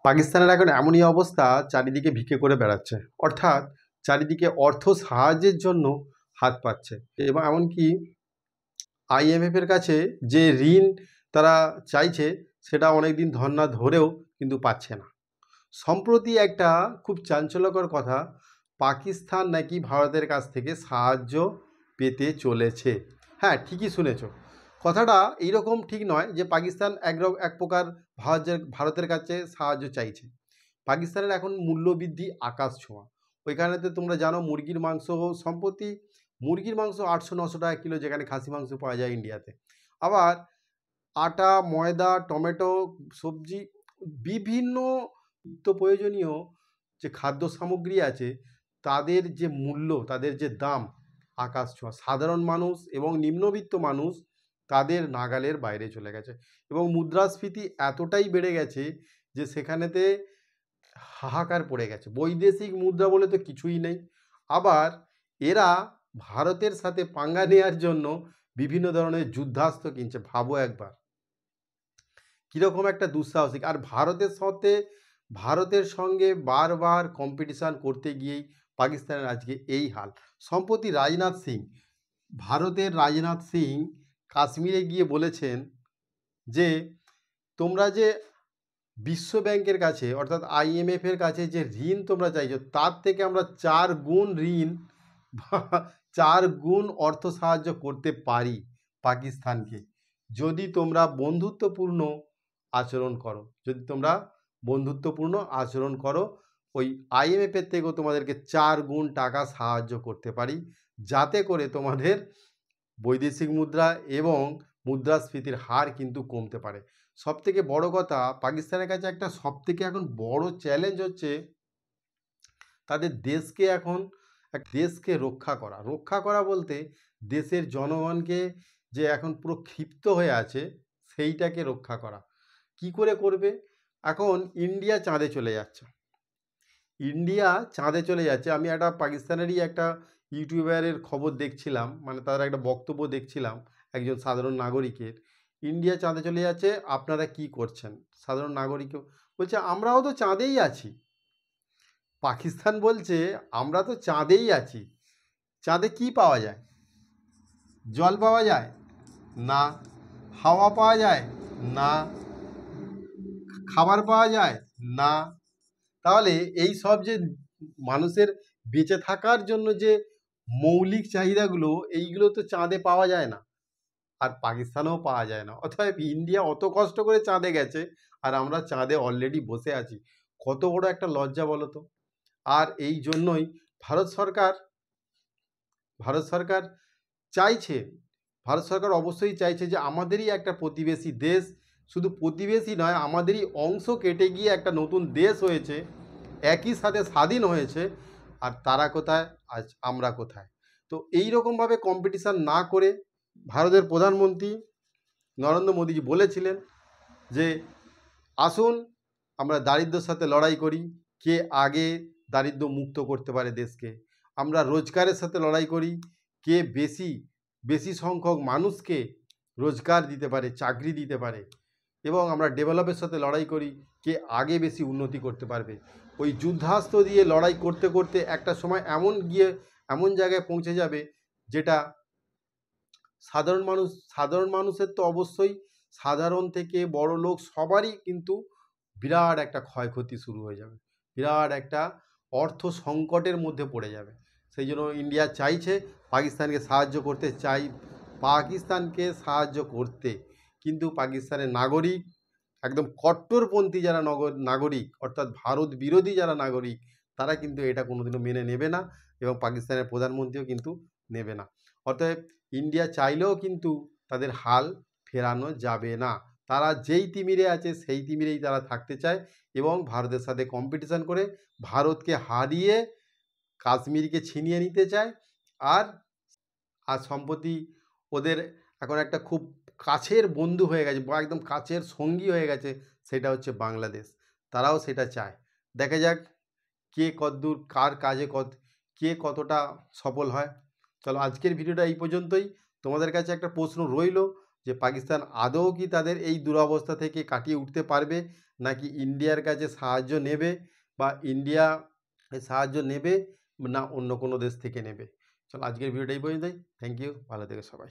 পাকিস্তানের এখন এমনই অবস্থা, চারিদিকে ভিক্ষে করে বেড়াচ্ছে, অর্থাৎ চারিদিকে অর্থ সাহায্যের জন্য হাত পাচ্ছে। এবং এমনকি আইএমএফের কাছে যে ঋণ তারা চাইছে সেটা অনেক দিন ধর্না ধরেও কিন্তু পাচ্ছে না। সম্প্রতি একটা খুব চাঞ্চল্যকর কথা, পাকিস্তান নাকি ভারতের কাছ থেকে সাহায্য পেতে চলেছে। হ্যাঁ, ঠিকই শুনেছ। কথাটা এইরকম ঠিক নয় যে পাকিস্তান এক প্রকার ভারতের কাছে সাহায্য চাইছে। পাকিস্তানের এখন মূল্যবৃদ্ধি আকাশ ছোঁয়া। ওইখানেতে তোমরা জানো মুরগির মাংস সম্প্রতি মুরগির মাংস 800-900 টাকা কিলো, যেখানে খাসি মাংস পাওয়া যায় ইন্ডিয়াতে। আবার আটা, ময়দা, টমেটো, সবজি, বিভিন্ন নিত্য প্রয়োজনীয় যে খাদ্য সামগ্রী আছে তাদের যে মূল্য, তাদের যে দাম আকাশ ছোঁয়া। সাধারণ মানুষ এবং নিম্নবিত্ত মানুষ তাদের নাগালের বাইরে চলে গেছে এবং মুদ্রাস্ফীতি এতটাই বেড়ে গেছে যে সেখানেতে হাহাকার পড়ে গেছে। বৈদেশিক মুদ্রা বলে তো কিছুই নেই। আবার এরা ভারতের সাথে পাঙ্গা নেওয়ার জন্য বিভিন্ন ধরনের যুদ্ধাস্ত্র কিনছে। ভাবো একবার কীরকম একটা দুঃসাহসিক। আর ভারতের সঙ্গে বারবার কম্পিটিশান করতে গিয়েই পাকিস্তানের আজকে এই হাল। সম্প্রতি ভারতের রাজনাথ সিং কাশ্মীরে গিয়ে বলেছেন যে তোমরা যে বিশ্ব ব্যাংকের কাছে অর্থাৎ আইএমএফের কাছে যে ঋণ তোমরা চাইছো তার থেকে আমরা 4 গুণ ঋণ বা 4 গুণ অর্থ সাহায্য করতে পারি পাকিস্তানকে, যদি তোমরা বন্ধুত্বপূর্ণ আচরণ করো। ওই আইএমএফের থেকেও তোমাদেরকে 4 গুণ টাকা সাহায্য করতে পারি, যাতে করে তোমাদের বৈদেশিক মুদ্রা এবং মুদ্রাস্ফীতির হার কিন্তু কমতে পারে। সবথেকে বড় কথা, পাকিস্তানের কাছে একটা সবথেকে এখন বড় চ্যালেঞ্জ হচ্ছে তাদের দেশকে রক্ষা করা বলতে দেশের জনগণকে যে এখন পুরো ক্ষিপ্ত হয়ে আছে সেইটাকে রক্ষা করা। কি করে করবে? এখন ইন্ডিয়া চাঁদে চলে যাচ্ছে। আমি একটা পাকিস্তানেরই একটা ইউটিউবারের খবর দেখছিলাম, মানে তাদের একটা বক্তব্য দেখছিলাম একজন সাধারণ নাগরিকের। ইন্ডিয়া চাঁদে চলে যাচ্ছে, আপনারা কি করছেন? সাধারণ নাগরিক বলছে আমরাও তো চাঁদেই আছি। পাকিস্তান বলছে আমরা তো চাঁদেই আছি। চাঁদে কি পাওয়া যায়? জল পাওয়া যায় না, হাওয়া পাওয়া যায় না, খাবার পাওয়া যায় না। তাহলে এই সব যে মানুষের বেঁচে থাকার জন্য যে মৌলিক চাহিদাগুলো, এইগুলো তো চাঁদে পাওয়া যায় না, আর পাকিস্তানেও পাওয়া যায় না। অতএব ইন্ডিয়া অত কষ্ট করে চাঁদে গেছে আর আমরা চাঁদে অলরেডি বসে আছি। কত বড় একটা লজ্জা বলো তো। আর এই জন্যই ভারত সরকার চাইছে, অবশ্যই চাইছে যে আমাদেরই একটা প্রতিবেশী দেশ, শুধু প্রতিবেশী নয়, আমাদেরই অংশ কেটে গিয়ে একটা নতুন দেশ হয়েছে, একই সাথে স্বাধীন হয়েছে। আর তারা কোথায়, আজ আমরা কোথায়? তো এই রকমভাবে কম্পিটিশান না করে ভারতের প্রধানমন্ত্রী নরেন্দ্র মোদীজি বলেছিলেন যে আসুন আমরা দারিদ্র্যের সাথে লড়াই করি, কে আগে দারিদ্র্য মুক্ত করতে পারে দেশকে। আমরা রোজগারের সাথে লড়াই করি, কে বেশি সংখ্যক মানুষকে রোজগার দিতে পারে, চাকরি দিতে পারে। এবং আমরা ডেভেলপের সাথে লড়াই করি, কে আগে বেশি উন্নতি করতে পারবে। ওই যুদ্ধাস্ত্র দিয়ে লড়াই করতে করতে একটা সময় এমন জায়গায় পৌঁছে যাবে যেটা সাধারণ মানুষের তো অবশ্যই, সাধারণ থেকে বড় লোক সবারই কিন্তু বিরাট একটা ক্ষয়ক্ষতি শুরু হয়ে যাবে, বিরাট একটা অর্থ সংকটের মধ্যে পড়ে যাবে। সেই জন্য ইন্ডিয়া চাইছে পাকিস্তানকে সাহায্য করতে, কিন্তু পাকিস্তানের নাগরিক, একদম কট্টরপন্থী যারা নাগরিক অর্থাৎ ভারত বিরোধী যারা নাগরিক, তারা কিন্তু এটা কোনোদিনও মেনে নেবে না এবং পাকিস্তানের প্রধানমন্ত্রীও কিন্তু নেবে না। অতএব ইন্ডিয়া চাইলেও কিন্তু তাদের হাল ফেরানো যাবে না। তারা যেই তিমিরে আছে সেই তিমিরেই তারা থাকতে চায় এবং ভারতের সাথে কম্পিটিশান করে ভারতকে হারিয়ে কাশ্মীরকে ছিনিয়ে নিতে চায়। আর সম্প্রতি ওদের এখন একটা খুব কাছের বন্ধু হয়ে গেছে বা একদম কাছের সঙ্গী হয়ে গেছে, সেটা হচ্ছে বাংলাদেশ। তারাও সেটা চায়। দেখা যাক কে কতদূর কার কাজে কে কতটা সফল হয়। চলো আজকের ভিডিওটা এই পর্যন্তই। তোমাদের কাছে একটা প্রশ্ন রইল, যে পাকিস্তান আদৌ কি তাদের এই দুরবস্থা থেকে কাটিয়ে উঠতে পারবে, নাকি ইন্ডিয়ার কাছে সাহায্য নেবে, বা ইন্ডিয়া সাহায্য নেবে না অন্য কোনো দেশ থেকে নেবে। চলো আজকের ভিডিওটা এই পর্যন্তই। থ্যাংক ইউ, ভালো থেকো সবাই।